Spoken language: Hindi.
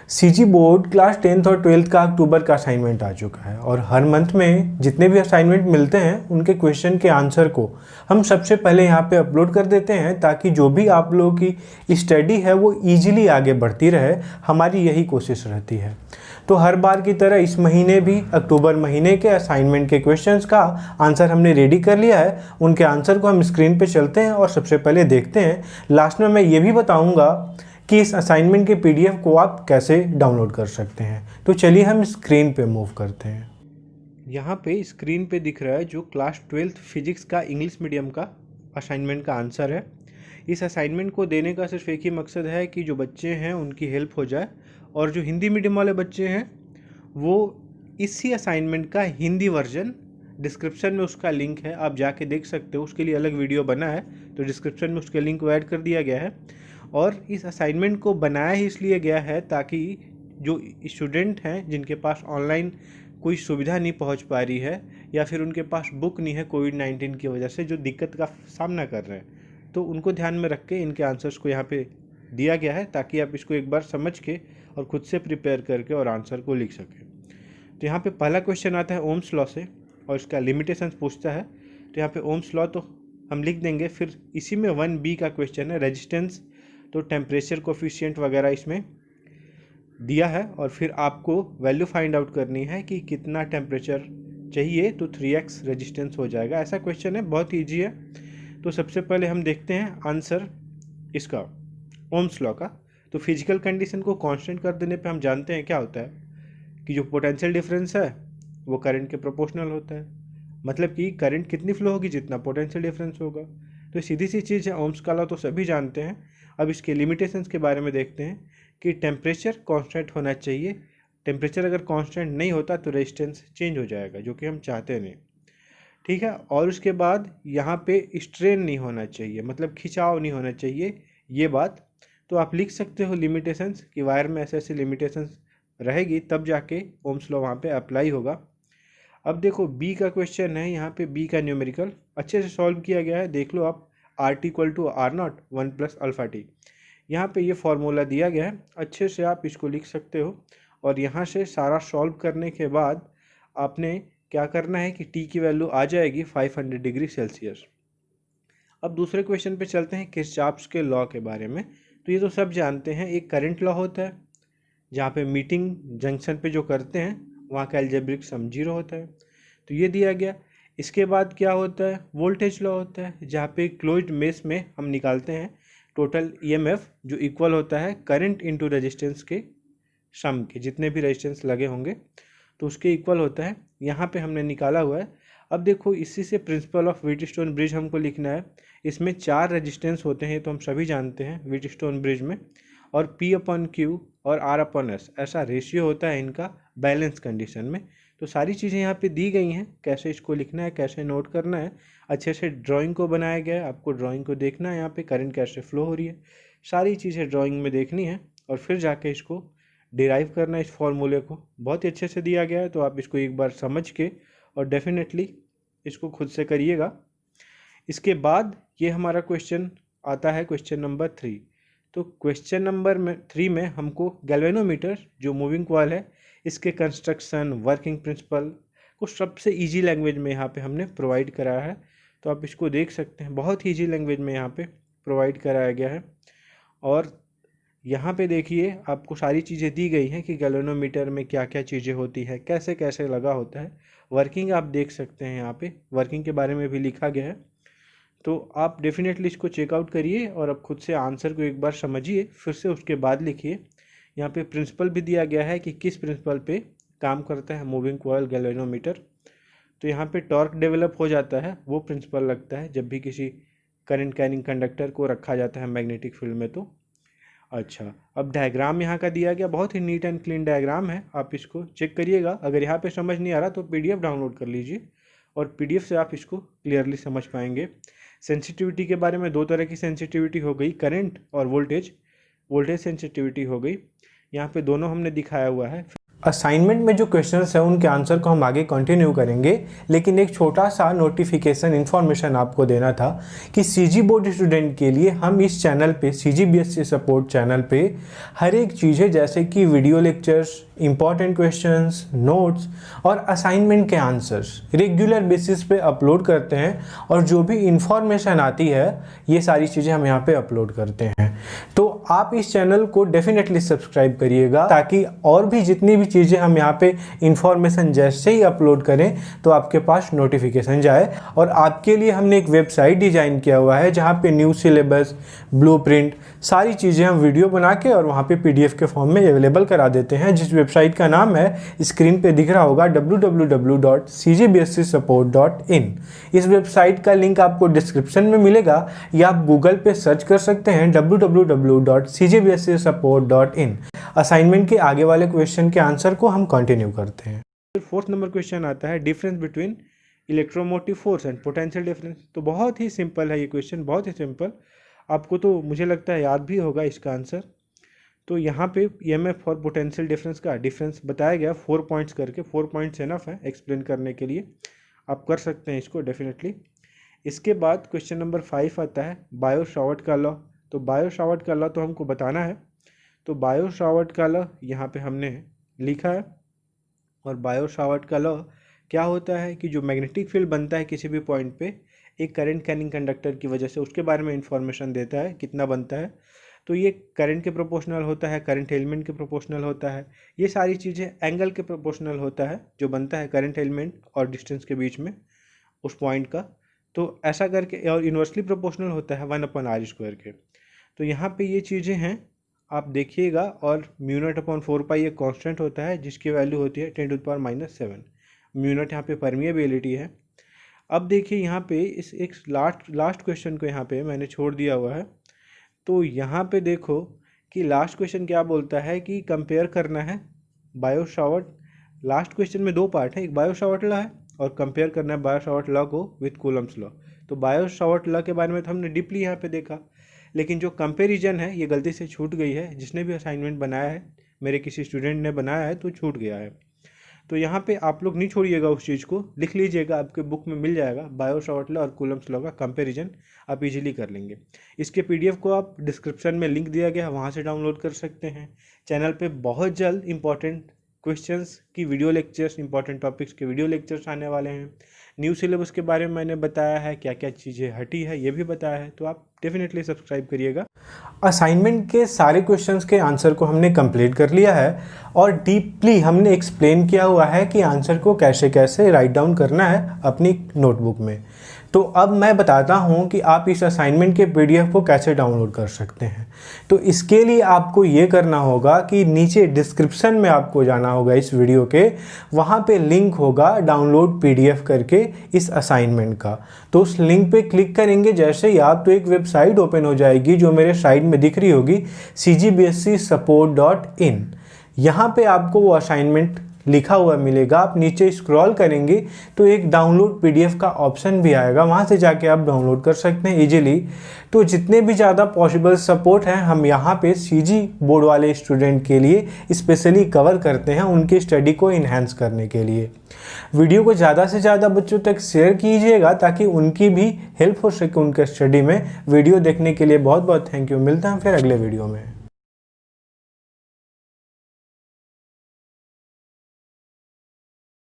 सीजी बोर्ड क्लास 10th और 12th का अक्टूबर का असाइनमेंट आ चुका है और हर मंथ में जितने भी असाइनमेंट मिलते हैं उनके क्वेश्चन के आंसर को हम सबसे पहले यहाँ पे अपलोड कर देते हैं ताकि जो भी आप लोगों की स्टडी है वो इजीली आगे बढ़ती रहे। हमारी यही कोशिश रहती है। तो हर बार की तरह इस महीने भी अक्टूबर महीने के असाइनमेंट के क्वेश्चंस का आंसर हमने रेडी कर लिया है। उनके आंसर को हम स्क्रीन पे चलते हैं और सबसे पहले देखते हैं। लास्ट में मैं ये भी बताऊंगा कि इस असाइनमेंट के पीडीएफ को आप कैसे डाउनलोड कर सकते हैं। तो चलिए हम स्क्रीन पे मूव करते हैं। यहाँ पे स्क्रीन पे दिख रहा है जो क्लास 12th फिजिक्स का इंग्लिश मीडियम का असाइनमेंट का आंसर है। इस असाइनमेंट को देने का सिर्फ एक ही मकसद है कि जो बच्चे हैं उनकी हेल्प हो जाए और जो हिंदी मीडियम वाले बच्चे हैं वो इसी असाइनमेंट का हिंदी वर्जन डिस्क्रिप्शन में उसका लिंक है, आप जाके देख सकते हो। उसके लिए अलग वीडियो बना है तो डिस्क्रिप्शन में उसके लिंक को ऐड कर दिया गया है। और इस असाइनमेंट को बनाया ही इसलिए गया है ताकि जो स्टूडेंट हैं जिनके पास ऑनलाइन कोई सुविधा नहीं पहुंच पा रही है या फिर उनके पास बुक नहीं है कोविड-19 की वजह से, जो दिक्कत का सामना कर रहे हैं, तो उनको ध्यान में रख के इनके आंसर्स को यहाँ पे दिया गया है ताकि आप इसको एक बार समझ के और खुद से प्रिपेयर करके और आंसर को लिख सकें। तो यहाँ पे पहला क्वेश्चन आता है ओम्स लॉ से और इसका लिमिटेशंस पूछता है। तो यहाँ पे ओम्स लॉ तो हम लिख देंगे, फिर इसी में 1B का क्वेश्चन है रेजिस्टेंस, तो टेम्परेचर कोफिशिएंट वगैरह इसमें दिया है और फिर आपको वैल्यू फाइंड आउट करनी है कि कितना टेम्परेचर चाहिए तो 3x रेजिस्टेंस हो जाएगा। ऐसा क्वेश्चन है, बहुत ईजी है। तो सबसे पहले हम देखते हैं आंसर इसका ओम्स लॉ का। तो फिजिकल कंडीशन को कांस्टेंट कर देने पे हम जानते हैं क्या होता है कि जो पोटेंशियल डिफरेंस है वो करंट के प्रोपोर्शनल होता है, मतलब कि करंट कितनी फ्लो होगी जितना पोटेंशियल डिफरेंस होगा। तो सीधी सी चीज़ है, ओम्स का लॉ तो सभी जानते हैं। अब इसके लिमिटेशंस के बारे में देखते हैं कि टेम्परेचर कांस्टेंट होना चाहिए। टेम्परेचर अगर कांस्टेंट नहीं होता तो रेजिस्टेंस चेंज हो जाएगा, जो कि हम चाहते नहीं, ठीक है। और उसके बाद यहाँ पे स्ट्रेन नहीं होना चाहिए, मतलब खिंचाव नहीं होना चाहिए, ये बात। तो आप लिख सकते हो लिमिटेशंस कि वायर में ऐसे ऐसे लिमिटेशंस रहेगी तब जाके ओम्स लॉ वहाँ पे अप्लाई होगा। अब देखो बी का क्वेश्चन है, यहाँ पे बी का न्यूमेरिकल अच्छे से सॉल्व किया गया है, देख लो आप। RT equal to R0 1 + α/t, यहाँ पे ये फॉर्मूला दिया गया है, अच्छे से आप इसको लिख सकते हो। और यहाँ से सारा सॉल्व करने के बाद आपने क्या करना है कि टी की वैल्यू आ जाएगी 500 डिग्री सेल्सियस। अब दूसरे क्वेश्चन पे चलते हैं किरचॉफ्स के लॉ के बारे में। तो ये तो सब जानते हैं, एक करंट लॉ होता है जहाँ पे मीटिंग जंक्शन पे जो करते हैं वहाँ का एल्जेब्रिक सम 0 होता है, तो ये दिया गया। इसके बाद क्या होता है, वोल्टेज लॉ होता है जहाँ पे क्लोज्ड मेश में हम निकालते हैं टोटल EMF जो इक्वल होता है करंट इनटू रेजिस्टेंस के सम के, जितने भी रेजिस्टेंस लगे होंगे तो उसके इक्वल होता है। यहाँ पे हमने निकाला हुआ है। अब देखो इसी से प्रिंसिपल ऑफ व्हीटस्टोन ब्रिज हमको लिखना है। इसमें 4 रेजिस्टेंस होते हैं, तो हम सभी जानते हैं व्हीटस्टोन ब्रिज में, और P/Q और R/S ऐसा रेशियो होता है इनका बैलेंस कंडीशन में। तो सारी चीज़ें यहाँ पे दी गई हैं, कैसे इसको लिखना है, कैसे नोट करना है। अच्छे से ड्राइंग को बनाया गया है, आपको ड्राइंग को देखना है, यहाँ पे करंट कैसे फ्लो हो रही है, सारी चीज़ें ड्राइंग में देखनी है और फिर जाके इसको डिराइव करना है। इस फॉर्मूले को बहुत ही अच्छे से दिया गया है, तो आप इसको एक बार समझ के और डेफिनेटली इसको खुद से करिएगा। इसके बाद ये हमारा क्वेश्चन आता है क्वेश्चन नंबर 3। तो क्वेश्चन नंबर 3 में हमको गैल्वेनोमीटर जो मूविंग कॉइल है इसके कंस्ट्रक्शन, वर्किंग प्रिंसिपल को सबसे इजी लैंग्वेज में यहाँ पे हमने प्रोवाइड कराया है। तो आप इसको देख सकते हैं, बहुत ही इजी लैंग्वेज में यहाँ पे प्रोवाइड कराया गया है। और यहाँ पे देखिए आपको सारी चीज़ें दी गई हैं कि गैल्वेनोमीटर में क्या क्या चीज़ें होती है, कैसे कैसे लगा होता है। वर्किंग आप देख सकते हैं, यहाँ पे वर्किंग के बारे में भी लिखा गया है। तो आप डेफिनेटली इसको चेकआउट करिए और अब खुद से आंसर को एक बार समझिए, फिर से उसके बाद लिखिए। यहाँ पे प्रिंसिपल भी दिया गया है कि किस प्रिंसिपल पे काम करता है मूविंग कॉइल गैल्वेनोमीटर। तो यहाँ पे टॉर्क डेवलप हो जाता है, वो प्रिंसिपल लगता है जब भी किसी करंट कैरिंग कंडक्टर को रखा जाता है मैग्नेटिक फील्ड में। तो अच्छा, अब डायग्राम यहाँ का दिया गया, बहुत ही नीट एंड क्लीन डायग्राम है, आप इसको चेक करिएगा। अगर यहाँ पे समझ नहीं आ रहा तो PDF डाउनलोड कर लीजिए और PDF से आप इसको क्लियरली समझ पाएंगे। सेंसिटिविटी के बारे में 2 तरह की सेंसिटिविटी हो गई, करंट और वोल्टेज। वोल्टेज सेंसिटिविटी हो गई, यहाँ पे दोनों हमने दिखाया हुआ है। असाइनमेंट में जो क्वेश्चंस है उनके आंसर को हम आगे कंटिन्यू करेंगे, लेकिन एक छोटा सा नोटिफिकेशन इन्फॉर्मेशन आपको देना था कि सीजी बोर्ड स्टूडेंट के लिए हम इस चैनल पे, CGBSE सपोर्ट चैनल पे, हर एक चीज़ें जैसे कि video lectures, important questions, notes और असाइनमेंट के आंसर्स रेगुलर बेसिस पे अपलोड करते हैं, और जो भी इंफॉर्मेशन आती है ये सारी चीज़ें हम यहाँ पे अपलोड करते हैं। तो आप इस चैनल को डेफिनेटली सब्सक्राइब करिएगा, ताकि और भी जितनी भी चीज़ें हम यहाँ पे इंफॉर्मेशन जैसे ही अपलोड करें तो आपके पास नोटिफिकेशन जाए। और आपके लिए हमने एक वेबसाइट डिज़ाइन किया हुआ है जहाँ पे न्यू सिलेबस, ब्लूप्रिंट, सारी चीज़ें हम वीडियो बना के और वहाँ पे PDF के फॉर्म में अवेलेबल करा देते हैं, जिस वेबसाइट का नाम है स्क्रीन पे दिख रहा होगा www.cgbscsupport.in। इस वेबसाइट का लिंक आपको डिस्क्रिप्शन में मिलेगा, या आप गूगल पे सर्च कर सकते हैं www.cgbscsupport.in। असाइनमेंट के आगे वाले क्वेश्चन के आंसर को हम कंटिन्यू करते हैं। 4th नंबर क्वेश्चन आता है difference between electromotive force and potential difference. तो बहुत ही सिंपल है ये क्वेश्चन, बहुत ही सिंपल, आपको तो मुझे लगता है याद भी होगा इसका आंसर। तो यहाँ पे EMF और पोटेंशियल डिफरेंस का डिफरेंस बताया गया 4 पॉइंट्स करके। 4 पॉइंट्स एनफ है एक्सप्लेन करने के लिए, आप कर सकते हैं इसको डेफिनेटली। इसके बाद क्वेश्चन नंबर 5 आता है बायो सावर्ट का लॉ। तो बायो सावर्ट का लॉ तो हमको बताना है, तो बायो सावर्ट का लॉ यहाँ पे हमने लिखा है। और बायो सावर्ट का लॉ क्या होता है कि जो मैग्नेटिक फील्ड बनता है किसी भी पॉइंट पे एक करंट कैरिंग कंडक्टर की वजह से, उसके बारे में इंफॉर्मेशन देता है कितना बनता है। तो ये करंट के प्रोपोर्शनल होता है, करंट एलिमेंट के प्रोपोर्शनल होता है, ये सारी चीज़ें एंगल के प्रोपोर्शनल होता है जो बनता है करंट एलिमेंट और डिस्टेंस के बीच में उस पॉइंट का। तो ऐसा करके, और इन्वर्सली प्रोपोर्शनल होता है 1/r² के। तो यहाँ पे ये चीज़ें हैं, आप देखिएगा। और μ0/4π एक कांस्टेंट होता है जिसकी वैल्यू होती है 10⁻⁷। μ0 यहाँ पे परमिएबिलिटी है। अब देखिए यहाँ पे इस एक लास्ट क्वेश्चन को यहाँ पे मैंने छोड़ दिया हुआ है। तो यहाँ पे देखो कि लास्ट क्वेश्चन क्या बोलता है कि कंपेयर करना है बायो सावर्ट। लास्ट क्वेश्चन में 2 पार्ट है, एक बायो सावर्ट लॉ है और कंपेयर करना है बायो सावर्ट लॉ को विथ कूलम्स लॉ। तो बायो सावर्ट लॉ के बारे में तो हमने डीपली यहाँ पे देखा, लेकिन जो कंपेरिजन है ये गलती से छूट गई है। जिसने भी असाइनमेंट बनाया है, मेरे किसी स्टूडेंट ने बनाया है तो छूट गया है। तो यहाँ पे आप लोग नहीं छोड़िएगा, उस चीज़ को लिख लीजिएगा, आपके बुक में मिल जाएगा बायो सावर्ट लॉ और कूलम्स लॉ का कंपैरिजन आप इजीली कर लेंगे। इसके PDF को आप डिस्क्रिप्शन में लिंक दिया गया है, वहाँ से डाउनलोड कर सकते हैं। चैनल पे बहुत जल्द इंपॉर्टेंट क्वेश्चंस की वीडियो लेक्चर्स, इंपॉर्टेंट टॉपिक्स के वीडियो लेक्चर्स आने वाले हैं। न्यू सिलेबस के बारे में मैंने बताया है, क्या क्या चीज़ें हटी है ये भी बताया है, तो आप डेफिनेटली सब्सक्राइब करिएगा। असाइनमेंट के सारे क्वेश्चंस के आंसर को हमने कंप्लीट कर लिया है और डीपली हमने एक्सप्लेन किया हुआ है कि आंसर को कैसे कैसे राइट डाउन करना है अपनी नोटबुक में। तो अब मैं बताता हूं कि आप इस असाइनमेंट के PDF को कैसे डाउनलोड कर सकते हैं। तो इसके लिए आपको ये करना होगा कि नीचे डिस्क्रिप्शन में आपको जाना होगा इस वीडियो के, वहाँ पे लिंक होगा डाउनलोड PDF करके इस असाइनमेंट का। तो उस लिंक पे क्लिक करेंगे जैसे ही आप, तो एक वेबसाइट ओपन हो जाएगी जो मेरे साइड में दिख रही होगी cgbscsupport.in। यहाँ पे आपको वो असाइनमेंट लिखा हुआ मिलेगा। आप नीचे स्क्रॉल करेंगे तो एक डाउनलोड PDF का ऑप्शन भी आएगा, वहाँ से जाके आप डाउनलोड कर सकते हैं इजीली। तो जितने भी ज़्यादा पॉसिबल सपोर्ट हैं हम यहाँ पे CG बोर्ड वाले स्टूडेंट के लिए स्पेशली कवर करते हैं, उनकी स्टडी को इन्हांस करने के लिए। वीडियो को ज़्यादा से ज़्यादा बच्चों तक शेयर कीजिएगा ताकि उनकी भी हेल्प हो सके उनके स्टडी में। वीडियो देखने के लिए बहुत बहुत थैंक यू। मिलते हैं फिर अगले वीडियो में।